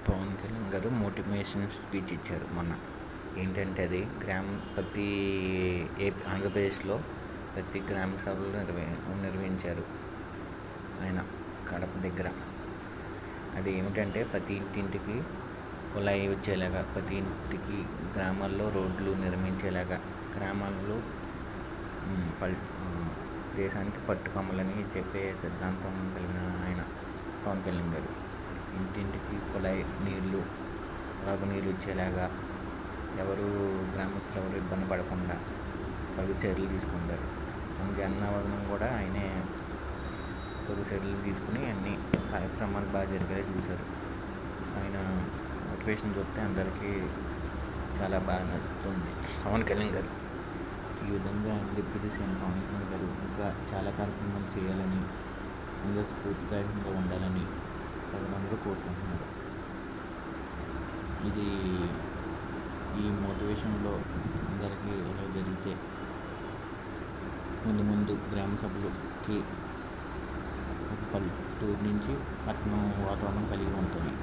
పవన్ కళ్యాణ్ గారు motivation speech ఇచ్చారు మొన్న. ఏంటంటే అది ప్రతి ఆంధ్రప్రదేశ్లో ప్రతి గ్రామ సభలు నిర్వహించారు ఆయన కడప దగ్గర. అది ఏమిటంటే ప్రతి ఇంటింటికి కుళాయి వచ్చేలాగా, ప్రతి ఇంటికి గ్రామాల్లో రోడ్లు నిర్మించేలాగా, గ్రామాల్లో దేశానికి పట్టుకొమ్మలని చెప్పే సిద్ధాంతం కలిగిన ఆయన పవన్ కళ్యాణ్ గారు. ఇంటింటికి కుళాయి నీళ్ళు, తాగునీళ్ళు వచ్చేలాగా గ్రామస్తులు ఎవరు ఇబ్బంది పడకుండా తగు చర్యలు తీసుకుంటారు. మన జనవరం కూడా ఆయనే తగు చర్యలు తీసుకుని అన్ని కార్యక్రమాలు బాగా జరిగేలా చూశారు. ఆయన మోటివేషన్ చూస్తే అందరికీ చాలా బాగా నచ్చుతుంది పవన్ కళ్యాణ్ గారు. ఈ విధంగా డిప్యూటీ సీఎం పవన్ కళ్యాణ్ గారు ఇంకా చాలా కార్యక్రమాలు చేయాలని, ఇంకా స్ఫూర్తిదాయకంగా ఉండాలని ప్రజలందరూ కోరుకుంటున్నారు. ఈ మోటివేషన్లో అందరికీ ఎలా జరిగితే ముందు గ్రామ సభలకి పల్లెటూరు నుంచి పట్టణం వాతావరణం కలిగి ఉంటుంది.